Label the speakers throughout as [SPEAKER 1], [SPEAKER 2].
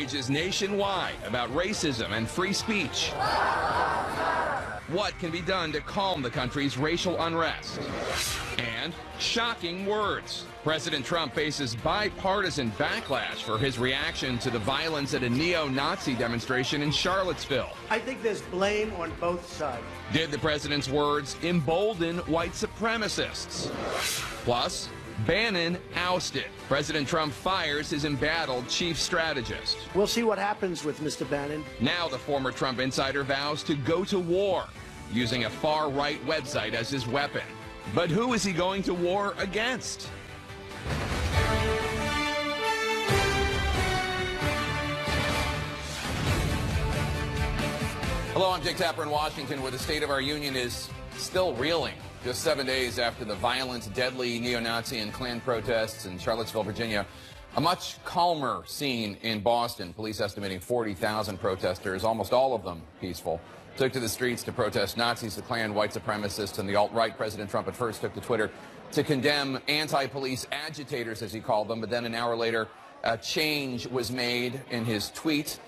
[SPEAKER 1] rages nationwide about racism and free speech. What can be done to calm the country's racial unrest? And shocking words. President Trump faces bipartisan backlash for his reaction to the violence at a neo-Nazi demonstration in Charlottesville.
[SPEAKER 2] I think there's blame on both sides.
[SPEAKER 1] Did the president's words embolden white supremacists? Plus, Bannon ousted. President Trump fires his embattled chief strategist.
[SPEAKER 2] We'll see what happens with Mr. Bannon.
[SPEAKER 1] Now the former Trump insider vows to go to war, using a far-right website as his weapon. But who is he going to war against? Hello, I'm Jake Tapper in Washington, where the state of our union is still reeling. Just 7 days after the violent, deadly neo-Nazi and Klan protests in Charlottesville, Virginia, a much calmer scene in Boston. Police estimating 40,000 protesters, almost all of them peaceful, took to the streets to protest Nazis, the Klan, white supremacists, and the alt-right. President Trump at first took to Twitter to condemn anti-police agitators, as he called them, but then an hour later, a change was made in his tweet.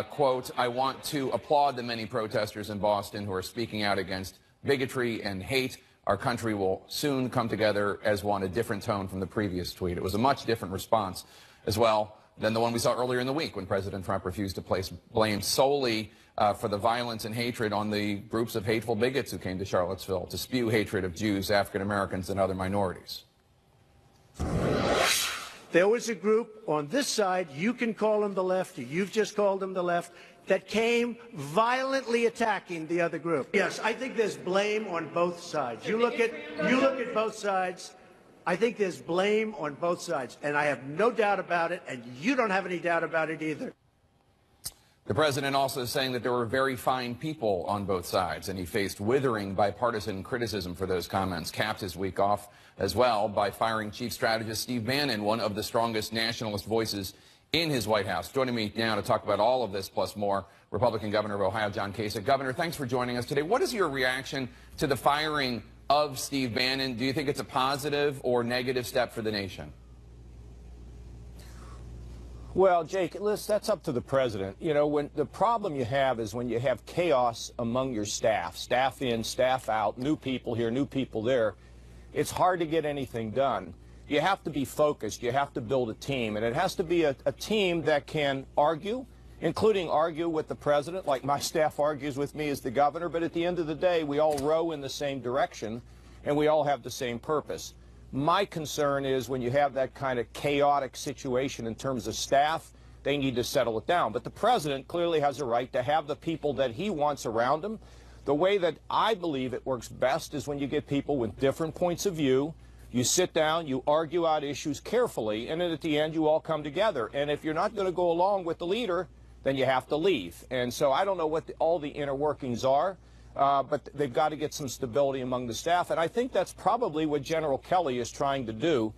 [SPEAKER 1] Quote, "I want to applaud the many protesters in Boston who are speaking out against bigotry and hate. Our country will soon come together as one," a different tone from the previous tweet. It was a much different response as well than the one we saw earlier in the week when President Trump refused to place blame solely for the violence and hatred on the groups of hateful bigots who came to Charlottesville to spew hatred of Jews, African Americans, and other minorities.
[SPEAKER 2] There was a group on this side, you can call them the left, you've just called them the left, that came violently attacking the other group. Yes, I think there's blame on both sides. You look at both sides. I think there's blame on both sides, and I have no doubt about it, and you don't have any doubt about it either.
[SPEAKER 1] The president also saying that there were very fine people on both sides, and he faced withering bipartisan criticism for those comments. Capped his week off as well by firing chief strategist Steve Bannon, one of the strongest nationalist voices in his White House. Joining me now to talk about all of this plus more, Republican Governor of Ohio, John Kasich. Governor, thanks for joining us today. What is your reaction to the firing of Steve Bannon? Do you think it's a positive or negative step for the nation?
[SPEAKER 3] Well, Jake, listen, that's up to the president. You know, when the problem you have is when you have chaos among your staff in, staff out, new people here, new people there, it's hard to get anything done. You have to be focused. You have to build a team, and it has to be a team that can argue, including argue with the president, like my staff argues with me as the governor, but at the end of the day, we all row in the same direction, and we all have the same purpose. My concern is when you have that kind of chaotic situation in terms of staff, they need to settle it down. But the president clearly has a right to have the people that he wants around him. The way that I believe it works best is when you get people with different points of view. You sit down, you argue out issues carefully, and then at the end you all come together. And if you're not going to go along with the leader, then you have to leave. And so I don't know what all the inner workings are. But they've got to get some stability among the staff. And I think that's probably what General Kelly is trying to do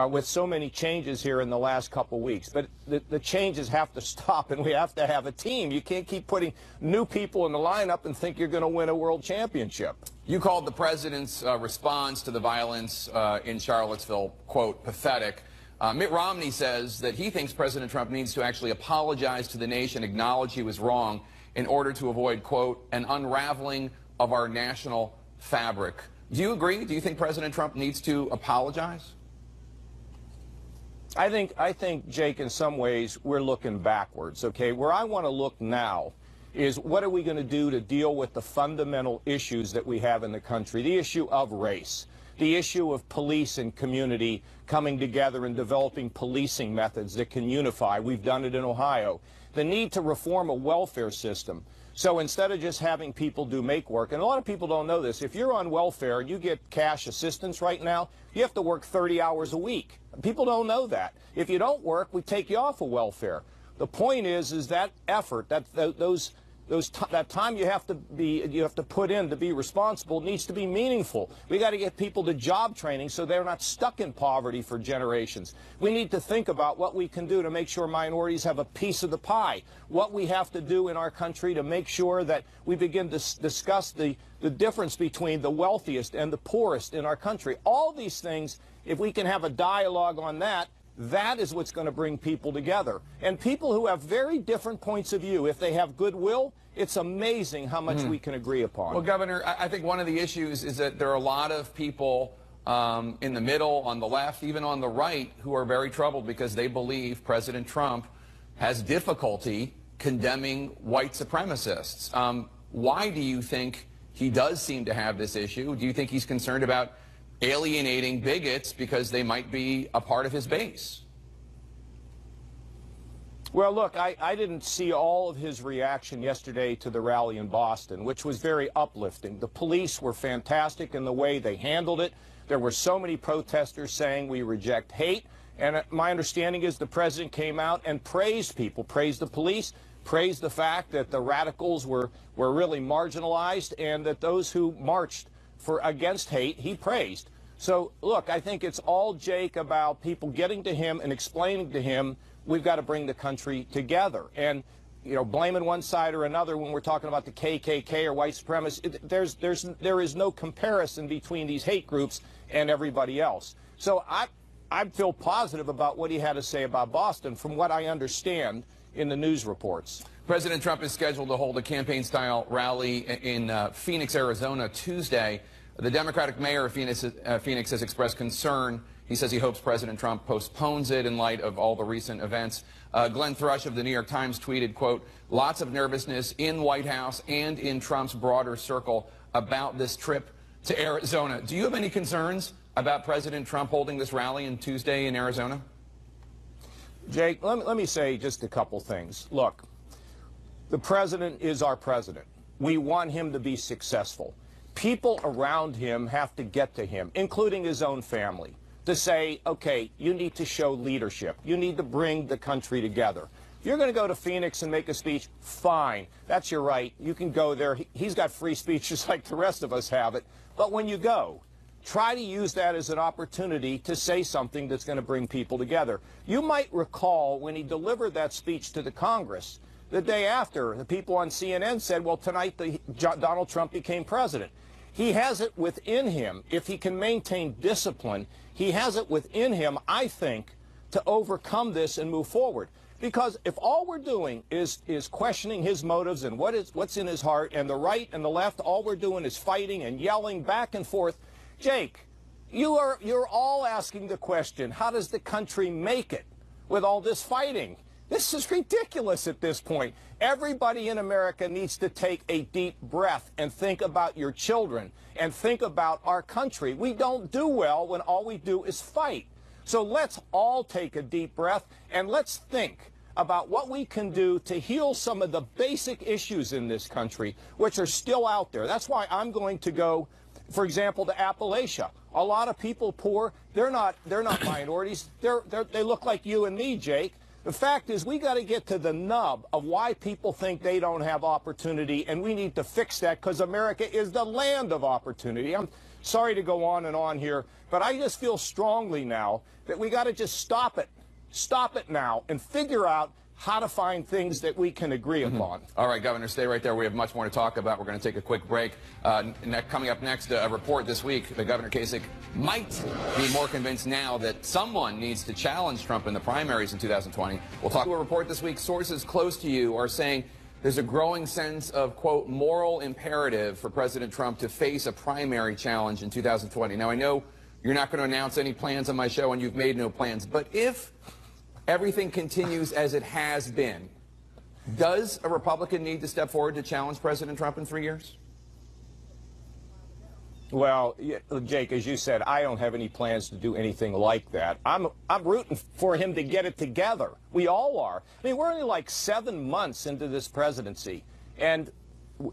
[SPEAKER 3] with so many changes here in the last couple weeks. But the changes have to stop, and we have to have a team. You can't keep putting new people in the lineup and think you're going to win a world championship.
[SPEAKER 1] You called the president's response to the violence in Charlottesville, quote, pathetic. Mitt Romney says that he thinks President Trump needs to actually apologize to the nation, acknowledge he was wrong, in order to avoid, quote, an unraveling of our national fabric. Do you agree? Do you think President Trump needs to apologize?
[SPEAKER 3] I think, Jake, in some ways, we're looking backwards, okay? Where I want to look now is what are we going to do to deal with the fundamental issues that we have in the country, the issue of race, the issue of police and community coming together and developing policing methods that can unify. We've done it in Ohio. The need to reform a welfare system. So instead of just having people do make work, and a lot of people don't know this, if you're on welfare and you get cash assistance right now, you have to work 30 hours a week. People don't know that. If you don't work, we take you off of welfare. The point is that effort, that time you have to put in to be responsible needs to be meaningful. We got to get people to job training so they're not stuck in poverty for generations. We need to think about what we can do to make sure minorities have a piece of the pie, what we have to do in our country to make sure that we begin to discuss the difference between the wealthiest and the poorest in our country. All these things, if we can have a dialogue on that, That is what's going to bring people together. And people who have very different points of view, if they have goodwill, it's amazing how much we can agree upon.
[SPEAKER 1] Well, Governor, I think one of the issues is that there are a lot of people in the middle, on the left, even on the right, who are very troubled because they believe President Trump has difficulty condemning white supremacists. Why do you think he does seem to have this issue? Do you think he's concerned about alienating bigots because they might be a part of his base?
[SPEAKER 3] Well, look, I didn't see all of his reaction yesterday to the rally in Boston, which was very uplifting. The police were fantastic in the way they handled it. There were so many protesters saying we reject hate. And my understanding is the president came out and praised people, praised the police, praised the fact that the radicals were really marginalized, and that those who marched against hate, he praised. So, look, I think it's all, Jake, about people getting to him and explaining to him we've got to bring the country together. And, you know, blaming one side or another when we're talking about the KKK or white supremacists, there is no comparison between these hate groups and everybody else. So I feel positive about what he had to say about Boston from what I understand in the news reports.
[SPEAKER 1] President Trump is scheduled to hold a campaign-style rally in Phoenix, Arizona, Tuesday. The Democratic mayor of Phoenix has expressed concern. He says he hopes President Trump postpones it in light of all the recent events. Glenn Thrush of the New York Times tweeted, quote, "Lots of nervousness in White House and in Trump's broader circle about this trip to Arizona." Do you have any concerns about President Trump holding this rally on Tuesday in Arizona?
[SPEAKER 3] Jake, let me say just a couple things. Look, the president is our president. We want him to be successful. People around him have to get to him, including his own family, to say, okay, you need to show leadership. You need to bring the country together. If you're going to go to Phoenix and make a speech, fine. That's your right. You can go there. He's got free speech just like the rest of us have it. But when you go, try to use that as an opportunity to say something that's going to bring people together. You might recall when he delivered that speech to the Congress, the day after, the people on CNN said, well, tonight Donald Trump became president. He has it within him, if he can maintain discipline, he has it within him, I think, to overcome this and move forward. Because if all we're doing is questioning his motives and what's in his heart, and the right and the left, all we're doing is fighting and yelling back and forth, Jake, you're all asking the question, how does the country make it with all this fighting? This is ridiculous at this point. Everybody in America needs to take a deep breath and think about your children and think about our country. We don't do well when all we do is fight. So let's all take a deep breath and let's think about what we can do to heal some of the basic issues in this country, which are still out there. That's why I'm going to go, for example, to Appalachia. A lot of people poor, they're not minorities. They look like you and me, Jake. The fact is, we got to get to the nub of why people think they don't have opportunity, and we need to fix that because America is the land of opportunity. I'm sorry to go on and on here, but I just feel strongly now that we got to just stop it now, and figure out how to find things that we can agree upon.
[SPEAKER 1] All right, Governor, stay right there. We have much more to talk about. We're going to take a quick break. Coming up next, a report this week that Governor Kasich might be more convinced now that someone needs to challenge Trump in the primaries in 2020. We'll talk about a report this week. Sources close to you are saying there's a growing sense of, quote, moral imperative for President Trump to face a primary challenge in 2020. Now, I know you're not going to announce any plans on my show, and you've made no plans, but if everything continues as it has been, does a Republican need to step forward to challenge President Trump in 3 years?
[SPEAKER 3] Well, Jake, as you said, I don't have any plans to do anything like that. I'm rooting for him to get it together. We all are. I mean, we're only like 7 months into this presidency. And,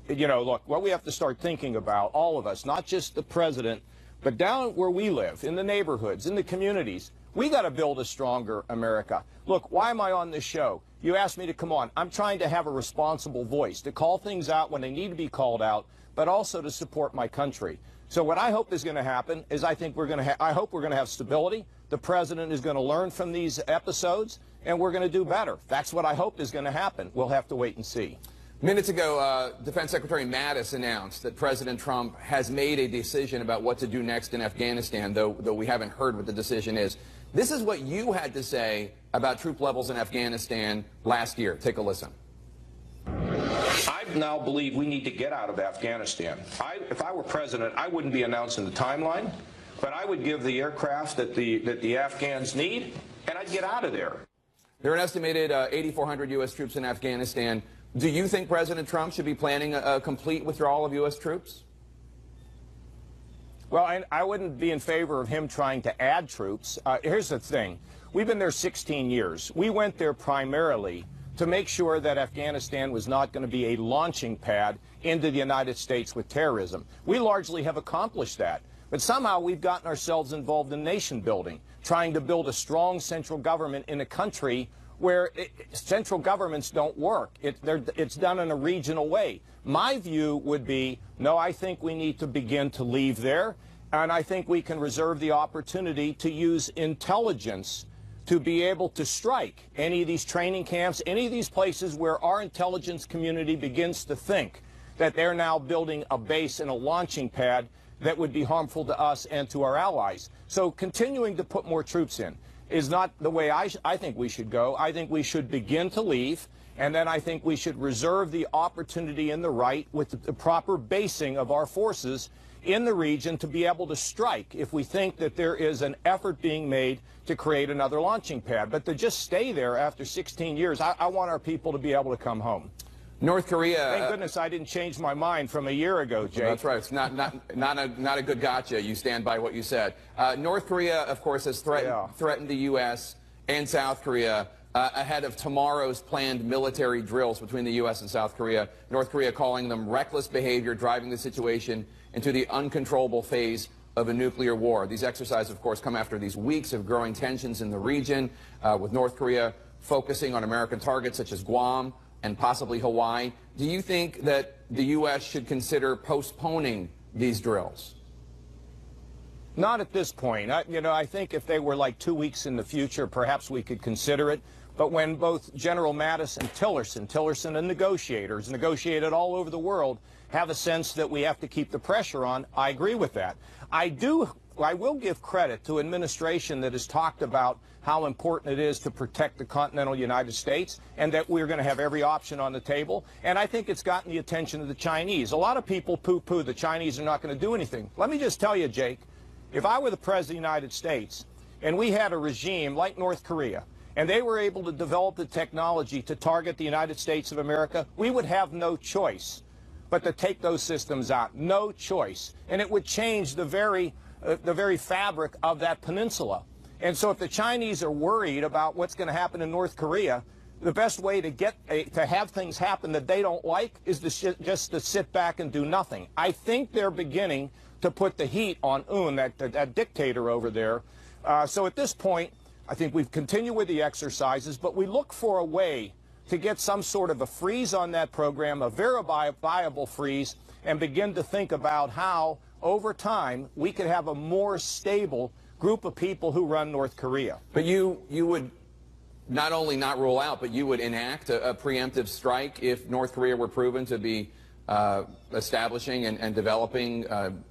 [SPEAKER 3] you know, look, what we have to start thinking about, all of us, not just the president, but down where we live, in the neighborhoods, in the communities, we got to build a stronger America. Look, why am I on this show? You asked me to come on. I'm trying to have a responsible voice, to call things out when they need to be called out, but also to support my country. So what I hope is going to happen is I hope we're going to have stability. The president is going to learn from these episodes, and we're going to do better. That's what I hope is going to happen. We'll have to wait and see.
[SPEAKER 1] Minutes ago, Defense Secretary Mattis announced that President Trump has made a decision about what to do next in Afghanistan, though we haven't heard what the decision is. This is what you had to say about troop levels in Afghanistan last year. Take a listen.
[SPEAKER 3] I now believe we need to get out of Afghanistan. If I were president, I wouldn't be announcing the timeline, but I would give the aircraft that the Afghans need, and I'd get out of there.
[SPEAKER 1] There are an estimated 8,400 U.S. troops in Afghanistan. Do you think President Trump should be planning a complete withdrawal of U.S. troops?
[SPEAKER 3] Well, I wouldn't be in favor of him trying to add troops. Here's the thing. We've been there 16 years. We went there primarily to make sure that Afghanistan was not going to be a launching pad into the United States with terrorism. We largely have accomplished that. But somehow we've gotten ourselves involved in nation building, trying to build a strong central government in a country where central governments don't work. It's done in a regional way. My view would be, no, I think we need to begin to leave there, and I think we can reserve the opportunity to use intelligence to be able to strike any of these training camps, any of these places where our intelligence community begins to think that they're now building a base and a launching pad that would be harmful to us and to our allies. So continuing to put more troops in is not the way I think we should go. I think we should begin to leave, and then I think we should reserve the opportunity and the right with the proper basing of our forces in the region to be able to strike if we think that there is an effort being made to create another launching pad. But to just stay there after 16 years, I want our people to be able to come home.
[SPEAKER 1] North Korea.
[SPEAKER 3] Thank goodness I didn't change my mind from a year ago, Jake.
[SPEAKER 1] That's right. It's not a good gotcha. You stand by what you said. North Korea, of course, has threatened the U.S. and South Korea ahead of tomorrow's planned military drills between the U.S. and South Korea. North Korea calling them reckless behavior, driving the situation into the uncontrollable phase of a nuclear war. These exercises, of course, come after these weeks of growing tensions in the region, with North Korea focusing on American targets such as Guam and possibly Hawaii. Do you think that the U.S. should consider postponing these drills?
[SPEAKER 3] Not at this point. I think if they were like 2 weeks in the future, perhaps we could consider it. But when both General Mattis and Tillerson and negotiators negotiated all over the world, have a sense that we have to keep the pressure on, I agree with that. I will give credit to administration that has talked about how important it is to protect the continental United States and that we're going to have every option on the table. And I think it's gotten the attention of the Chinese. A lot of people poo-poo the Chinese are not going to do anything. Let me just tell you, Jake, if I were the President of the United States and we had a regime like North Korea and they were able to develop the technology to target the United States of America, we would have no choice but to take those systems out. No choice. And it would change the very fabric of that peninsula. And so if the Chinese are worried about what's going to happen in North Korea, the best way to have things happen that they don't like is just to sit back and do nothing. I think they're beginning to put the heat on that dictator over there. So at this point, I think we've continued with the exercises, but we look for a way to get some sort of a freeze on that program, a verifiable freeze, and begin to think about how, over time, we could have a more stable group of people who run North Korea.
[SPEAKER 1] But you would not only not rule out, but you would enact a preemptive strike if North Korea were proven to be establishing and developing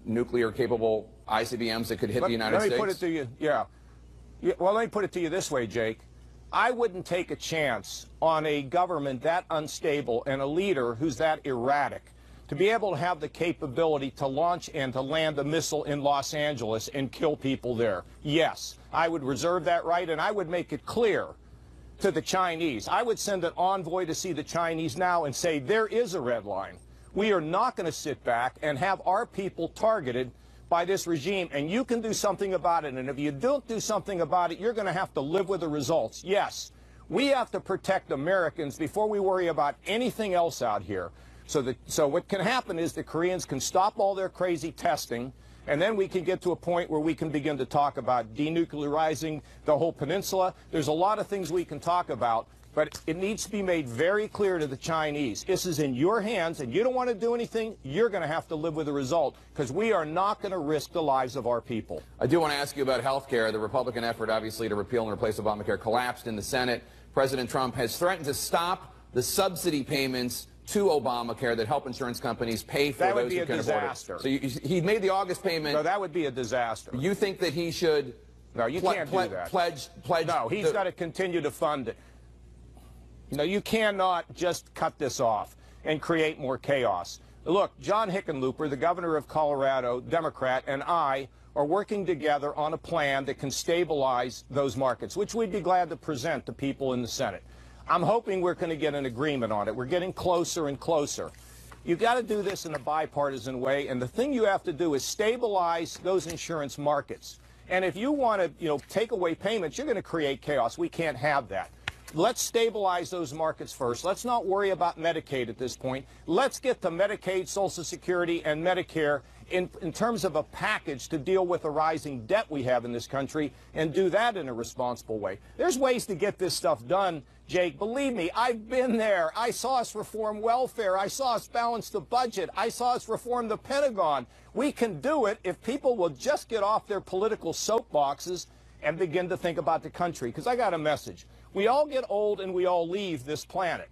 [SPEAKER 1] nuclear-capable ICBMs that could hit the United States?
[SPEAKER 3] Let me put it to you, well, let me put it to you this way, Jake. I wouldn't take a chance on a government that unstable and a leader who's that erratic to be able to have the capability to launch and to land a missile in Los Angeles and kill people there. Yes, I would reserve that right, and I would make it clear to the Chinese. I would send an envoy to see the Chinese now and say there is a red line. We are not going to sit back and have our people targeted by this regime, and you can do something about it. And if you don't do something about it, you're going to have to live with the results. Yes, we have to protect Americans before we worry about anything else out here. So what can happen is the Koreans can stop all their crazy testing, and then we can get to a point where we can begin to talk about denuclearizing the whole peninsula. There's a lot of things we can talk about, but it needs to be made very clear to the Chinese. This is in your hands, and you don't want to do anything, you're going to have to live with the result, because we are not going to risk the lives of our people.
[SPEAKER 1] I do want to ask you about health care. The Republican effort, obviously, to repeal and replace Obamacare collapsed in the Senate. President Trump has threatened to stop the subsidy payments to Obamacare that help insurance companies pay for those who can afford it.
[SPEAKER 3] That would be a disaster.
[SPEAKER 1] So he made the August payment.
[SPEAKER 3] So that would be a disaster.
[SPEAKER 1] You think that he should
[SPEAKER 3] No, you can't do that.
[SPEAKER 1] Pledge.
[SPEAKER 3] No, he's got to continue to fund it. No, you cannot just cut this off and create more chaos. Look, John Hickenlooper, the governor of Colorado, Democrat, and I are working together on a plan that can stabilize those markets, which we'd be glad to present to people in the Senate. I'm hoping we're going to get an agreement on it. We're getting closer and closer. You've got to do this in a bipartisan way, and the thing you have to do is stabilize those insurance markets. And if you want to, take away payments, you're going to create chaos. We can't have that. Let's stabilize those markets first. Let's not worry about Medicaid at this point. Let's get to Medicaid, Social Security, and Medicare in terms of a package to deal with the rising debt we have in this country, and do that in a responsible way. There's ways to get this stuff done, Jake. Believe me, I've been there. I saw us reform welfare. I saw us balance the budget. I saw us reform the Pentagon. We can do it if people will just get off their political soapboxes and begin to think about the country. Because I got a message. We all get old and we all leave this planet.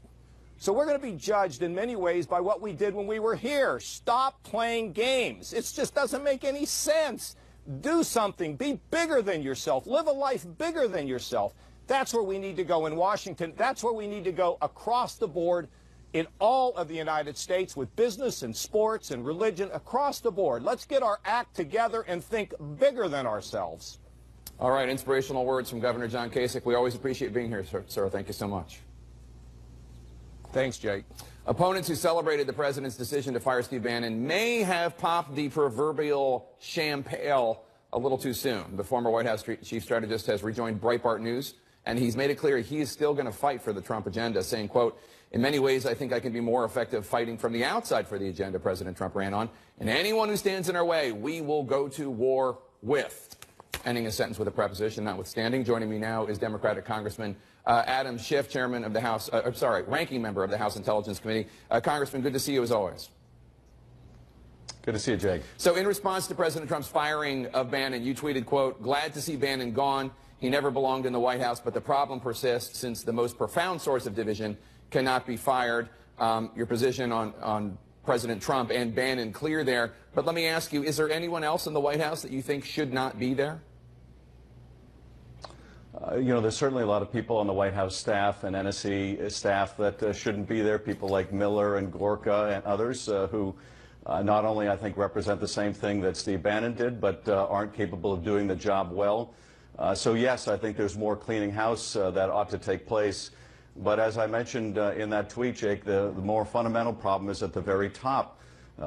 [SPEAKER 3] So we're going to be judged in many ways by what we did when we were here. Stop playing games. It just doesn't make any sense. Do something. Be bigger than yourself. Live a life bigger than yourself. That's where we need to go in Washington. That's where we need to go across the board in all of the United States, with business and sports and religion, across the board. Let's get our act together and think bigger than ourselves.
[SPEAKER 1] All right, inspirational words from Governor John Kasich. We always appreciate being here, sir. Thank you so much.
[SPEAKER 3] Thanks, Jake.
[SPEAKER 1] Opponents who celebrated the president's decision to fire Steve Bannon may have popped the proverbial champagne a little too soon. The former White House chief strategist has rejoined Breitbart News, and he's made it clear he is still going to fight for the Trump agenda, saying, quote, "In many ways, I think I can be more effective fighting from the outside for the agenda President Trump ran on. And anyone who stands in our way, we will go to war with." Ending his sentence with a preposition notwithstanding. Joining me now is Democratic Congressman Adam Schiff, chairman of the House, ranking member of the House Intelligence Committee. Congressman, good to see you as always.
[SPEAKER 4] Good to see you, Jake.
[SPEAKER 1] So in response to President Trump's firing of Bannon, you tweeted, quote, "Glad to see Bannon gone. He never belonged in the White House, but the problem persists since the most profound source of division cannot be fired." Your position on President Trump and Bannon clear there. But let me ask you, is there anyone else in the White House that you think should not be there?
[SPEAKER 4] There's certainly a lot of people on the White House staff and NSC staff that shouldn't be there, people like Miller and Gorka and others who not only, I think, represent the same thing that Steve Bannon did, but aren't capable of doing the job well. So, yes, I think there's more cleaning house that ought to take place. But as I mentioned in that tweet, Jake, the more fundamental problem is at the very top.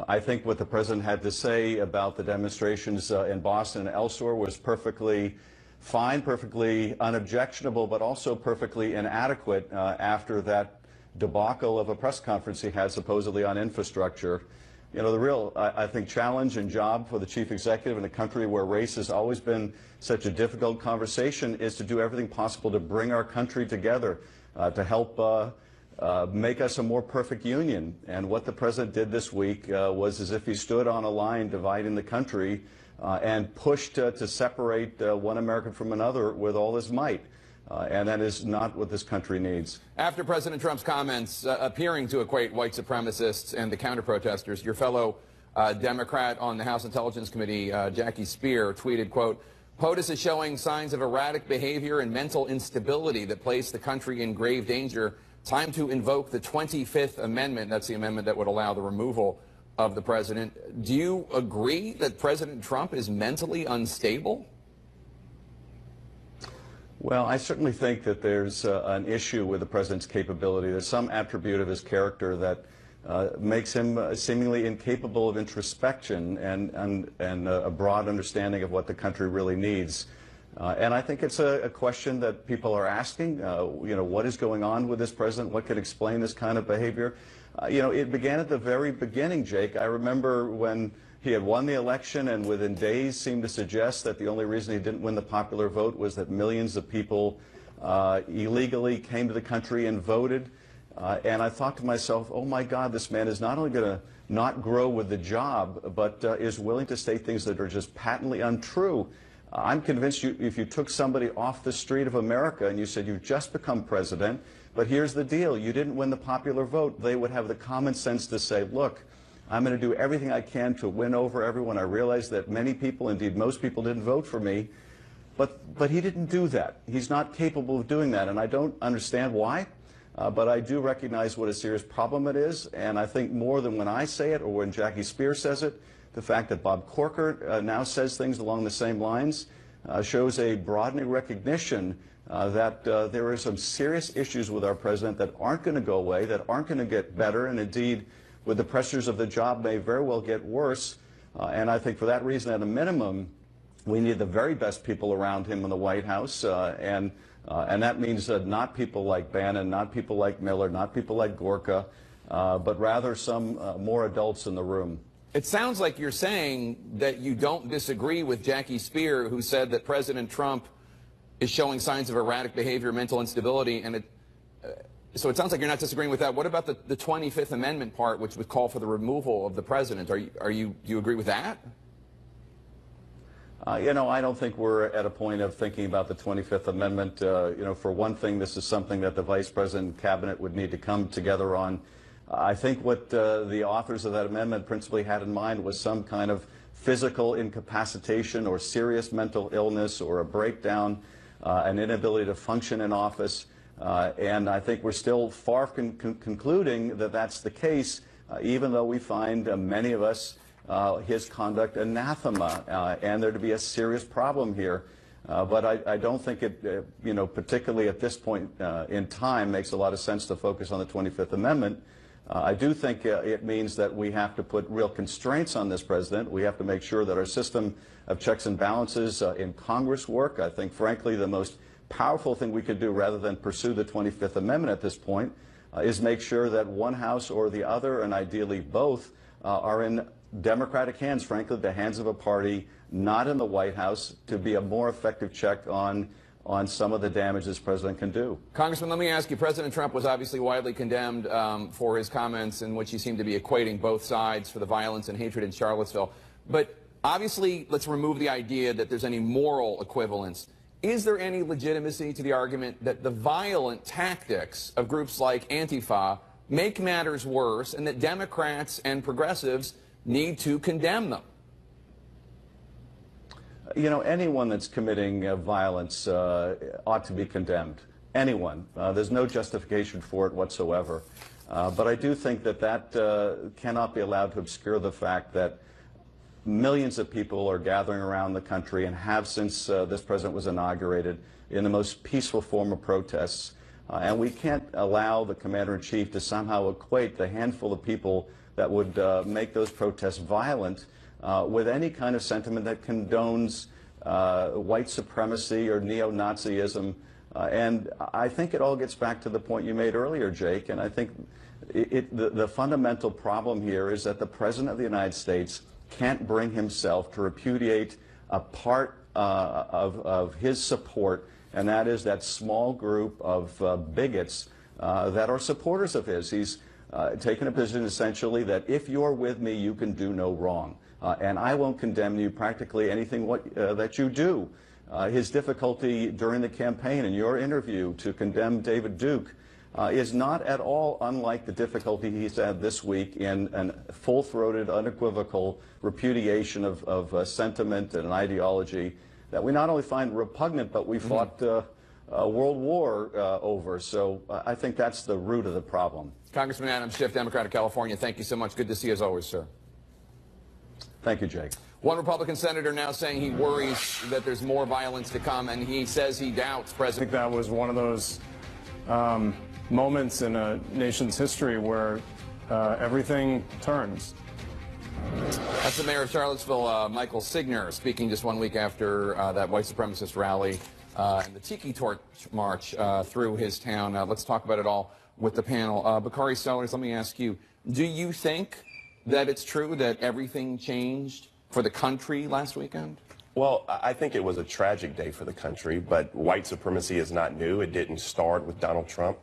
[SPEAKER 4] I think what the president had to say about the demonstrations in Boston and elsewhere was perfectly fine, perfectly unobjectionable, but also perfectly inadequate after that debacle of a press conference he had supposedly on infrastructure. The real, I think, challenge and job for the chief executive in a country where race has always been such a difficult conversation is to do everything possible to bring our country together, to help make us a more perfect union. And what the president did this week was as if he stood on a line dividing the country and pushed to separate one American from another with all his might. And that is not what this country needs.
[SPEAKER 1] After President Trump's comments appearing to equate white supremacists and the counter-protesters, your fellow Democrat on the House Intelligence Committee, Jackie Speer, tweeted, quote, "POTUS is showing signs of erratic behavior and mental instability that place the country in grave danger. Time to invoke the 25th Amendment." That's the amendment that would allow the removal of the president. Do you agree that President Trump is mentally unstable?
[SPEAKER 4] Well, I certainly think that there's an issue with the president's capability. There's some attribute of his character that makes him seemingly incapable of introspection and a broad understanding of what the country really needs. And I think it's a question that people are asking, what is going on with this president? What could explain this kind of behavior? It began at the very beginning, Jake. I remember when he had won the election and within days seemed to suggest that the only reason he didn't win the popular vote was that millions of people illegally came to the country and voted. And I thought to myself, oh my God, this man is not only going to not grow with the job, but is willing to say things that are just patently untrue. I'm convinced if you took somebody off the street of America and you said, you've just become president, but here's the deal, you didn't win the popular vote, they would have the common sense to say, look, I'm going to do everything I can to win over everyone. I realize that many people, indeed most people, didn't vote for me. But he didn't do that. He's not capable of doing that, and I don't understand why. But I do recognize what a serious problem it is, and I think more than when I say it or when Jackie Spears says it, the fact that Bob Corker now says things along the same lines shows a broadening recognition that there are some serious issues with our president that aren't going to go away, that aren't going to get better, and indeed, with the pressures of the job, may very well get worse. And I think for that reason, at a minimum, we need the very best people around him in the White House, and that means not people like Bannon, not people like Miller, not people like Gorka, but rather some more adults in the room.
[SPEAKER 1] It sounds like you're saying that you don't disagree with Jackie Spear, who said that President Trump is showing signs of erratic behavior, mental instability, and so it sounds like you're not disagreeing with that. What about the 25th Amendment part, which would call for the removal of the president? Do you agree with that?
[SPEAKER 4] You know, I don't think we're at a point of thinking about the 25th Amendment. You know, for one thing, this is something that the Vice President and Cabinet would need to come together on. I think what the authors of that amendment principally had in mind was some kind of physical incapacitation or serious mental illness or a breakdown, an inability to function in office. And I think we're still far from concluding that that's the case, even though we find many of us his conduct anathema, and there to be a serious problem here. But I don't think it, you know, particularly at this point in time, makes a lot of sense to focus on the 25th Amendment. I do think it means that we have to put real constraints on this president. We have to make sure that our system of checks and balances in Congress work. I think, frankly, the most powerful thing we could do, rather than pursue the 25th Amendment at this point, is make sure that one house or the other, and ideally both, are in Democratic hands, frankly, the hands of a party not in the White House, to be a more effective check on some of the damage this president can do.
[SPEAKER 1] Congressman, let me ask you, President Trump was obviously widely condemned for his comments in which he seemed to be equating both sides for the violence and hatred in Charlottesville. But obviously, let's remove the idea that there's any moral equivalence. Is there any legitimacy to the argument that the violent tactics of groups like Antifa make matters worse, and that Democrats and progressives need to condemn them?
[SPEAKER 4] You know, anyone that's committing violence ought to be condemned. Anyone. There's no justification for it whatsoever. But I do think that that cannot be allowed to obscure the fact that millions of people are gathering around the country, and have since this president was inaugurated, in the most peaceful form of protests. And we can't allow the commander-in-chief to somehow equate the handful of people that would make those protests violent with any kind of sentiment that condones white supremacy or neo-Nazism. And I think it all gets back to the point you made earlier, Jake, and I think the fundamental problem here is that the President of the United States can't bring himself to repudiate a part of his support, and that is that small group of bigots that are supporters of his. He's taken a position essentially that if you're with me, you can do no wrong. And I won't condemn you practically anything that you do. His difficulty during the campaign in your interview to condemn David Duke is not at all unlike the difficulty he's had this week in a full-throated, unequivocal repudiation of sentiment and an ideology that we not only find repugnant, but we fought a world war over. So I think that's the root of the problem.
[SPEAKER 1] Congressman Adam Schiff, Democrat of California, thank you so much. Good to see you as always, sir.
[SPEAKER 4] Thank you, Jake.
[SPEAKER 1] One Republican senator now saying he worries that there's more violence to come, and he says he doubts President.
[SPEAKER 5] I think that was one of those moments in a nation's history where everything turns.
[SPEAKER 1] That's the mayor of Charlottesville, Michael Signer, speaking just 1 week after that white supremacist rally and the Tiki Torch March through his town. Let's talk about it all with the panel. Bakari Sellers, let me ask you, do you think that it's true that everything changed for the country last weekend?
[SPEAKER 6] Well, I think it was a tragic day for the country, but white supremacy is not new. It didn't start with Donald Trump.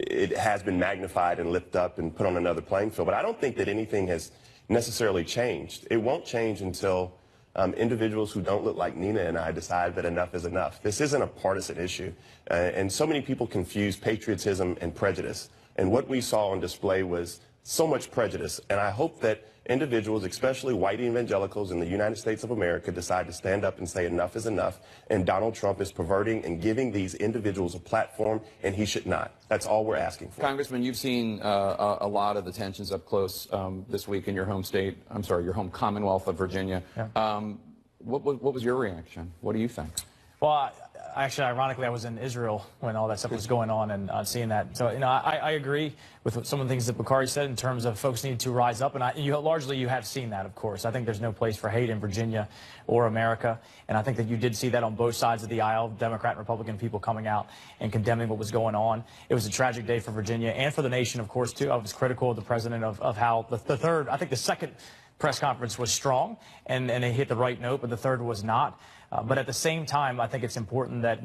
[SPEAKER 6] It has been magnified and lifted up and put on another playing field, but I don't think that anything has necessarily changed. It won't change until individuals who don't look like Nina and I decide that enough is enough. This isn't a partisan issue, and so many people confuse patriotism and prejudice. And what we saw on display was so much prejudice. And I hope that individuals, especially white evangelicals in the United States of America, decide to stand up and say enough is enough. And Donald Trump is perverting and giving these individuals a platform, and he should not. That's all we're asking for.
[SPEAKER 1] Congressman, you've seen a lot of the tensions up close this week in your home state. I'm sorry, your home Commonwealth of Virginia.
[SPEAKER 7] Yeah.
[SPEAKER 1] What was your reaction? What do you think?
[SPEAKER 7] Well, actually, ironically, I was in Israel when all that stuff was going on and seeing that. So, I agree with some of the things that Bakari said in terms of folks need to rise up. And largely, you have seen that, of course. I think there's no place for hate in Virginia or America. And I think that you did see that on both sides of the aisle, Democrat and Republican people coming out and condemning what was going on. It was a tragic day for Virginia and for the nation, of course, too. I was critical of the president of how the second press conference was strong and they hit the right note, but the third was not. But at the same time, I think it's important that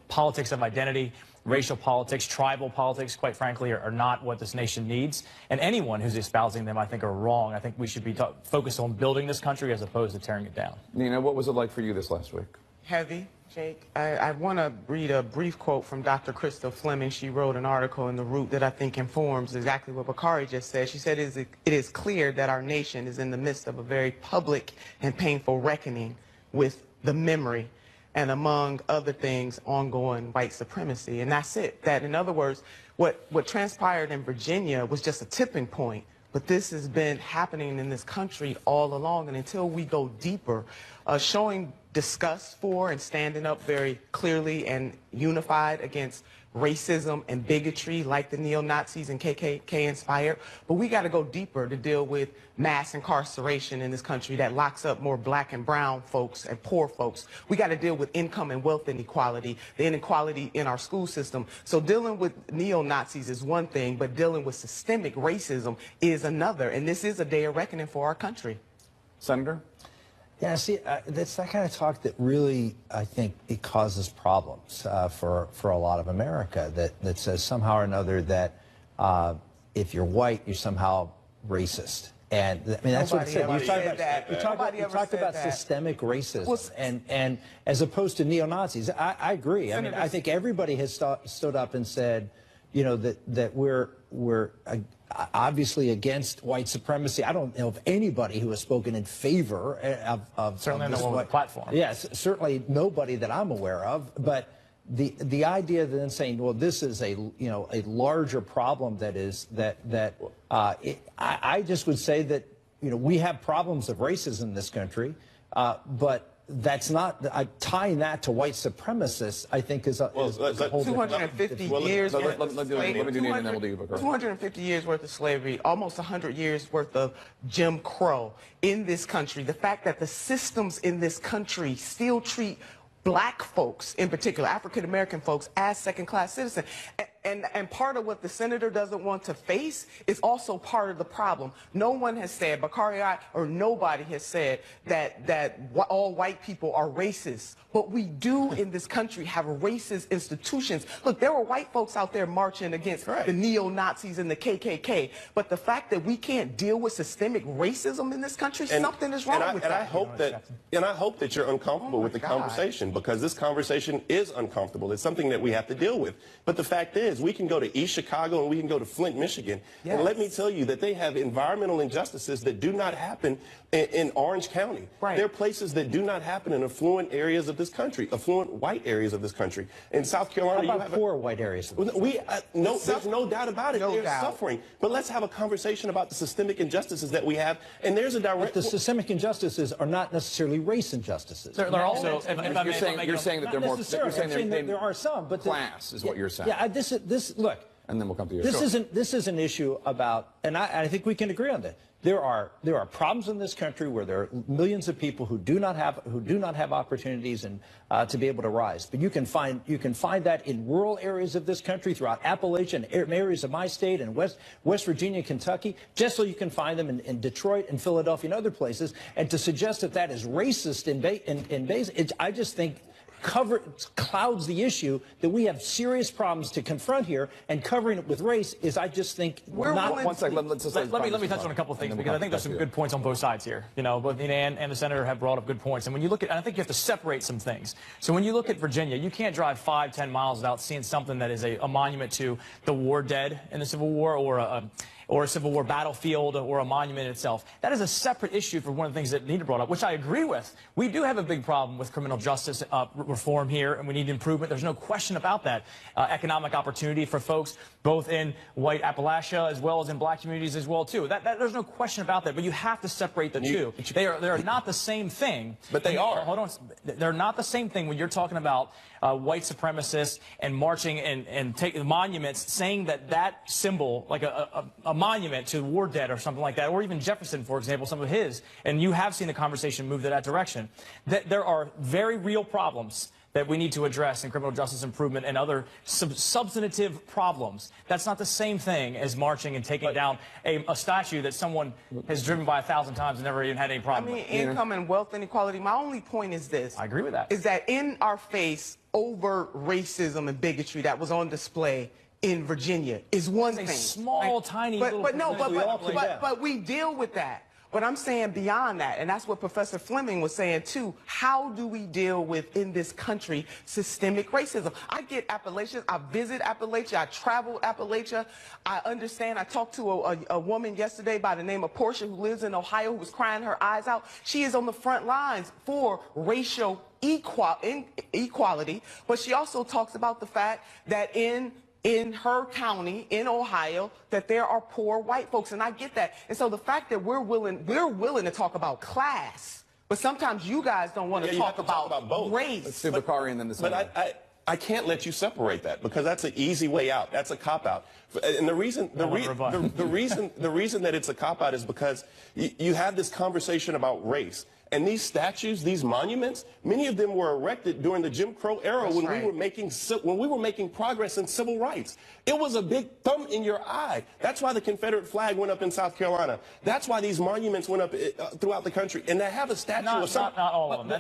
[SPEAKER 7] politics of identity, racial politics, tribal politics, quite frankly, are not what this nation needs. And anyone who's espousing them, I think, are wrong. I think we should be focused on building this country as opposed to tearing it down.
[SPEAKER 1] Nina, what was it like for you this last week?
[SPEAKER 8] Heavy, Jake. I want to read a brief quote from Dr. Krista Fleming. She wrote an article in The Root that I think informs exactly what Bakari just said. She said, it is clear that our nation is in the midst of a very public and painful reckoning with the memory and, among other things, ongoing white supremacy. And that's it. That, in other words, what transpired in Virginia was just a tipping point. But this has been happening in this country all along. And until we go deeper, showing disgust for and standing up very clearly and unified against racism and bigotry like the neo-Nazis and KKK inspired. But we got to go deeper to deal with mass incarceration in this country that locks up more black and brown folks and poor folks. We got to deal with income and wealth inequality, the inequality in our school system. So dealing with neo-Nazis is one thing, but dealing with systemic racism is another. And this is a day of reckoning for our country.
[SPEAKER 1] Senator?
[SPEAKER 9] Yeah, see, that's that kind of talk that really, I think, it causes problems for a lot of America, that says somehow or another that if you're white, you're somehow racist. And I mean, that's what it said. You talked about systemic racism, and as opposed to neo-Nazis. I agree. I mean, I think everybody has stood up and said, you know, that we're obviously against white supremacy. I don't know of anybody who has spoken in favor of
[SPEAKER 7] certainly no one with a platform.
[SPEAKER 9] Yes, certainly nobody that I'm aware of. But the idea then saying, well, this is a larger problem I just would say that we have problems of racism in this country, but that's not tying that to white supremacists. I think is a whole
[SPEAKER 8] 250 years.
[SPEAKER 1] Let me do Nina and then we'll do Bakari.
[SPEAKER 8] 250 years worth of slavery, almost 100 years worth of Jim Crow in this country. The fact that the systems in this country still treat black folks, in particular African-American folks, as second-class citizens. And part of what the senator doesn't want to face is also part of the problem. No one has said, Bakari or nobody has said that all white people are racist. But we do in this country have racist institutions. Look, there were white folks out there marching against the neo-Nazis and the KKK. But the fact that we can't deal with systemic racism in this country, something is wrong with that.
[SPEAKER 6] And I hope that you're uncomfortable with the conversation, because this conversation is uncomfortable. It's something that we have to deal with. But the fact is, we can go to East Chicago and we can go to Flint, Michigan, and let me tell you that they have environmental injustices that do not happen in Orange County. There are places that do not happen in affluent areas of this country, affluent white areas of this country. In South Carolina,
[SPEAKER 9] you have poor white areas.
[SPEAKER 6] There's no doubt about it. They're suffering. But let's have a conversation about the systemic injustices that we have. And there's a direct.
[SPEAKER 9] But the systemic injustices are not necessarily race injustices.
[SPEAKER 7] They're also.
[SPEAKER 1] You're saying that they're more. You're saying
[SPEAKER 9] there are some, but
[SPEAKER 1] class is what you're saying.
[SPEAKER 9] Yeah, this look.
[SPEAKER 1] And then we'll come to you.
[SPEAKER 9] This is an issue about, and I think we can agree on that. There are problems in this country where there are millions of people who do not have opportunities and to be able to rise. But you can find that in rural areas of this country, throughout Appalachia and areas of my state and West Virginia, Kentucky, just so you can find them in Detroit and Philadelphia and other places. And to suggest that is racist in base, I just think clouds the issue that we have serious problems to confront here, and covering it with race is, I just think, not.
[SPEAKER 1] One second,
[SPEAKER 7] let me touch on a couple of things, because I think there's some good points on both sides here. Both Nina and the senator have brought up good points. And when you look at, I think you have to separate some things. So when you look at Virginia, you can't drive 5-10 miles without seeing something that is a monument to the war dead in the Civil War, or or a Civil War battlefield or a monument itself. That is a separate issue for one of the things that Nita brought up, which I agree with. We do have a big problem with criminal justice reform here, and we need improvement. There's no question about that. Economic opportunity for folks, both in white Appalachia as well as in black communities as well, too. There's no question about that, but you have to separate the two. They are not the same thing.
[SPEAKER 6] But they are.
[SPEAKER 7] Hold on. They're not the same thing when you're talking about white supremacists and marching and taking monuments, saying that symbol, like a monument to the war dead or something like that, or even Jefferson, for example, some of his, and you have seen the conversation move to that direction, that there are very real problems that we need to address in criminal justice improvement and other substantive problems. That's not the same thing as marching and taking down a statue that someone has driven by 1,000 times and never even had any problem with.
[SPEAKER 8] Income and wealth inequality. My only point is this.
[SPEAKER 7] I agree with that.
[SPEAKER 8] Is that in our face, overt racism and bigotry that was on display in Virginia is one thing.
[SPEAKER 7] Small, tiny little...
[SPEAKER 8] But we deal with that. But I'm saying beyond that, and that's what Professor Fleming was saying too, how do we deal with, in this country, systemic racism? I get Appalachia, I visit Appalachia, I travel Appalachia, I understand. I talked to a woman yesterday by the name of Portia who lives in Ohio who was crying her eyes out. She is on the front lines for racial equality, but she also talks about the fact that in her county, in Ohio, that there are poor white folks, and I get that. And so the fact that we're willing to talk about class, but sometimes you guys don't want to talk about both. Race.
[SPEAKER 1] Let's do Bakari and then the Senate.
[SPEAKER 6] But I can't let you separate that because that's an easy way out. That's a cop-out. And the reason that it's a cop-out is because you have this conversation about race. And these statues, these monuments, many of them were erected during the Jim Crow era when we were making progress in civil rights. It was a big thumb in your eye. That's why the Confederate flag went up in South Carolina. That's why these monuments went up throughout the country. And to have a statue of someone...
[SPEAKER 7] Not all of them.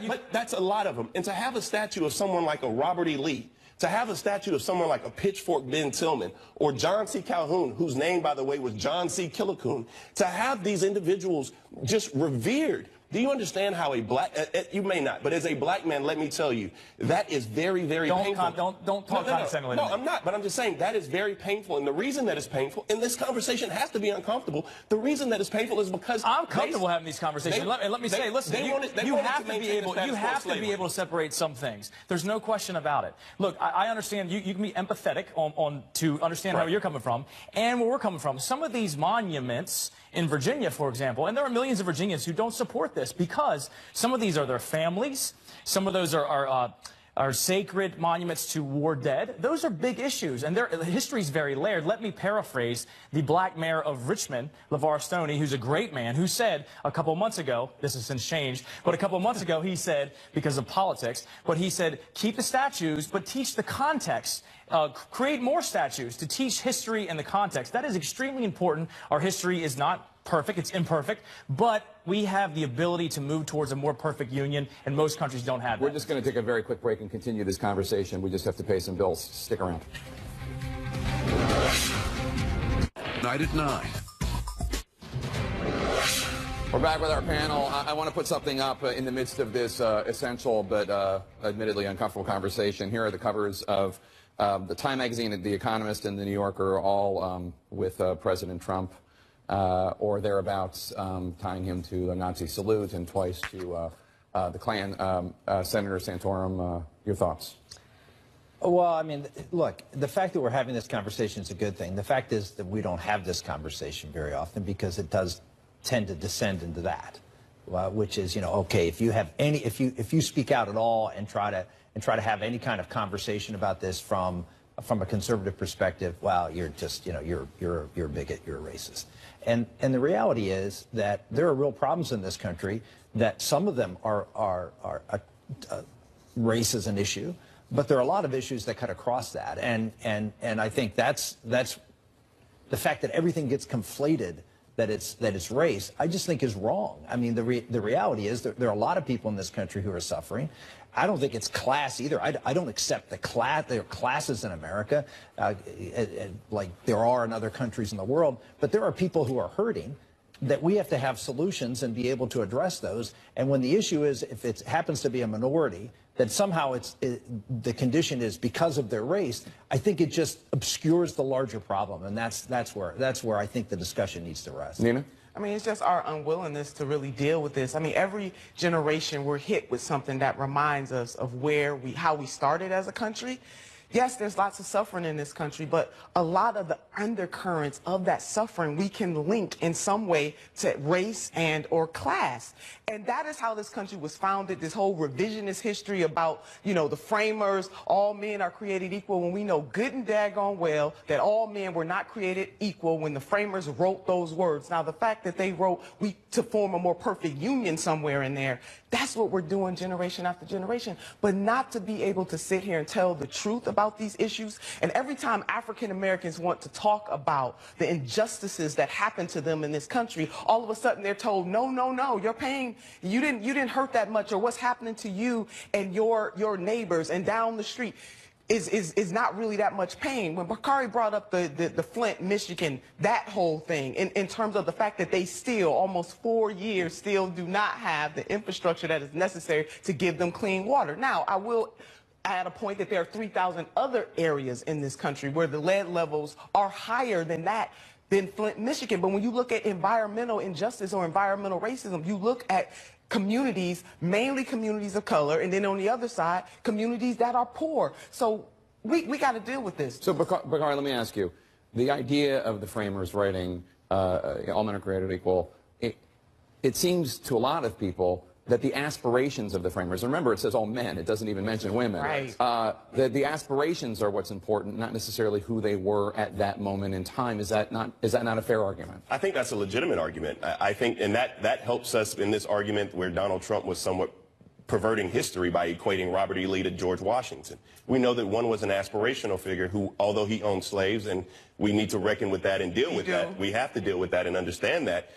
[SPEAKER 6] But that's a lot of them. And to have a statue of someone like a Robert E. Lee, to have a statue of someone like a Pitchfork Ben Tillman or John C. Calhoun, whose name, by the way, was John C. Killicoon, to have these individuals just revered. Do you understand how a black, you may not, but as a black man, let me tell you, that is very, very painful.
[SPEAKER 7] Don't talk condescendingly.
[SPEAKER 6] No, I'm not, but I'm just saying that is very painful. And the reason that it's painful, and this conversation has to be uncomfortable, the reason that it's painful is because...
[SPEAKER 7] I'm comfortable having these conversations. Let me say, listen, you have to be able to separate some things. There's no question about it. Look, I understand you can be empathetic to understand how you're coming from and where we're coming from. Some of these monuments in Virginia, for example, and there are millions of Virginians who don't support this because some of these are their families, some of those are sacred monuments to war dead. Those are big issues, and the history is very layered. Let me paraphrase the black mayor of Richmond, LeVar Stoney, who's a great man, who said a couple of months ago, this has since changed, but a couple of months ago he said, because of politics, but he said, keep the statues, but teach the context. Create more statues to teach history and the context. That is extremely important. Our history is not perfect, it's imperfect, but we have the ability to move towards a more perfect union, and most countries don't have that.
[SPEAKER 1] We're just going to take a very quick break and continue this conversation. We just have to pay some bills. Stick around.
[SPEAKER 10] Night at 9.
[SPEAKER 1] We're back with our panel. I want to put something up in the midst of this essential but admittedly uncomfortable conversation. Here are the covers of the Time magazine, The Economist, and The New Yorker, all with President Trump or thereabouts, tying him to a Nazi salute and twice to the Klan. Senator Santorum, your thoughts?
[SPEAKER 9] Well, I mean, look, the fact that we're having this conversation is a good thing. The fact is that we don't have this conversation very often because it does tend to descend into that, which is, you know, okay, if you have any, if you speak out at all and try to have any kind of conversation about this from a conservative perspective, well, you're just, you know, you're a bigot, you're a racist. And the reality is that there are real problems in this country, that some of them are race is an issue, but there are a lot of issues that cut across that. And I think that's the fact that everything gets conflated, that it's race, I just think is wrong. I mean, the reality is that there are a lot of people in this country who are suffering. I don't think it's class either. I don't accept there are classes in America like there are in other countries in the world, but there are people who are hurting that we have to have solutions and be able to address those. And when the issue is, if it happens to be a minority that somehow the condition is because of their race, I think it just obscures the larger problem, and that's where I think the discussion needs to rest.
[SPEAKER 1] Nina?
[SPEAKER 8] I mean, it's just our unwillingness to really deal with this. I mean, every generation we're hit with something that reminds us of how we started as a country. Yes, there's lots of suffering in this country, but a lot of the undercurrents of that suffering we can link in some way to race and or class. And that is how this country was founded, this whole revisionist history about, you know, the framers, all men are created equal, when we know good and daggone well that all men were not created equal when the framers wrote those words. Now, the fact that they wrote to form a more perfect union somewhere in there, that's what we're doing generation after generation. But not to be able to sit here and tell the truth about these issues. And every time African Americans want to talk about the injustices that happen to them in this country, all of a sudden they're told, no, no, no, your pain, you didn't hurt that much, or what's happening to you and your neighbors and down the street is not really that much pain. When Bakari brought up the Flint, Michigan, that whole thing, in terms of the fact that they still, almost 4 years, still do not have the infrastructure that is necessary to give them clean water. Now, I will add a point that there are 3,000 other areas in this country where the lead levels are higher than that, than Flint, Michigan. But when you look at environmental injustice or environmental racism, you look at communities, mainly communities of color, and then on the other side, communities that are poor. So we got to deal with this.
[SPEAKER 1] So, Bakari, let me ask you, the idea of the framers writing all men are created equal, it seems to a lot of people that the aspirations of the framers, remember it says all men, it doesn't even mention women,
[SPEAKER 8] right.
[SPEAKER 1] The aspirations are what's important, not necessarily who they were at that moment in time. Is that not a fair argument?
[SPEAKER 6] I think that's a legitimate argument. I think, and that helps us in this argument where Donald Trump was somewhat perverting history by equating Robert E. Lee to George Washington. We know that one was an aspirational figure who, although he owned slaves, and we need to reckon with that and deal with that, we have to deal with that and understand that,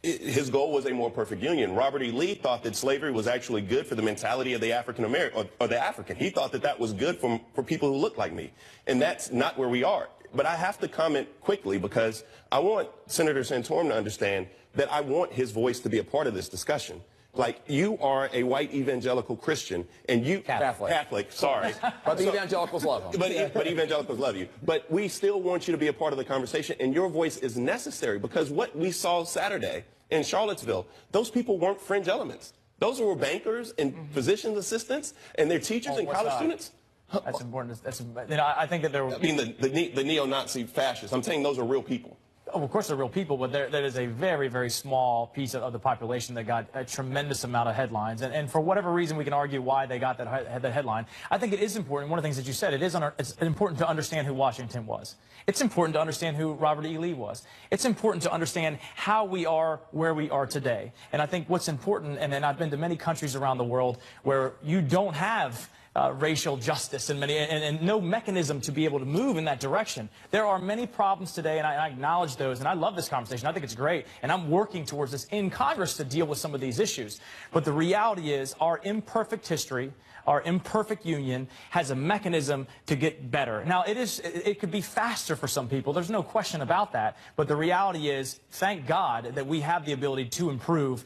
[SPEAKER 6] his goal was a more perfect union. Robert E. Lee thought that slavery was actually good for the mentality of the African American, or the African. He thought that that was good for people who look like me. And that's not where we are. But I have to comment quickly because I want Senator Santorum to understand that I want his voice to be a part of this discussion. Like, you are a white evangelical Christian, and you... Catholic, sorry.
[SPEAKER 1] But the evangelicals love him.
[SPEAKER 6] But evangelicals love you. But we still want you to be a part of the conversation, and your voice is necessary, because what we saw Saturday in Charlottesville, those people weren't fringe elements. Those were bankers and physician's assistants, and they're teachers and college students.
[SPEAKER 7] That's important. I think that there were...
[SPEAKER 6] I mean, the neo-Nazi fascists. I'm saying those are real people.
[SPEAKER 7] Oh, of course they're real people, but there is a very, very small piece of the population that got a tremendous amount of headlines. And for whatever reason, we can argue why they got that headline. I think it is important. One of the things that you said, it's important to understand who Washington was. It's important to understand who Robert E. Lee was. It's important to understand how we are where we are today. And I think what's important, and I've been to many countries around the world where you don't have racial justice and no mechanism to be able to move in that direction. There are many problems today, and I acknowledge those, and I love this conversation. I think it's great, and I'm working towards this in Congress to deal with some of these issues. But the reality is our imperfect history, our imperfect union has a mechanism to get better. Now, it could be faster for some people. There's no question about that. But the reality is, thank God that we have the ability to improve,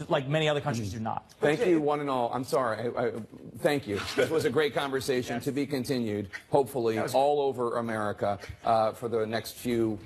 [SPEAKER 7] like many other countries do not.
[SPEAKER 1] Thank you, one and all. I'm sorry. Thank you. This was a great conversation to be continued, hopefully, all over America for the next few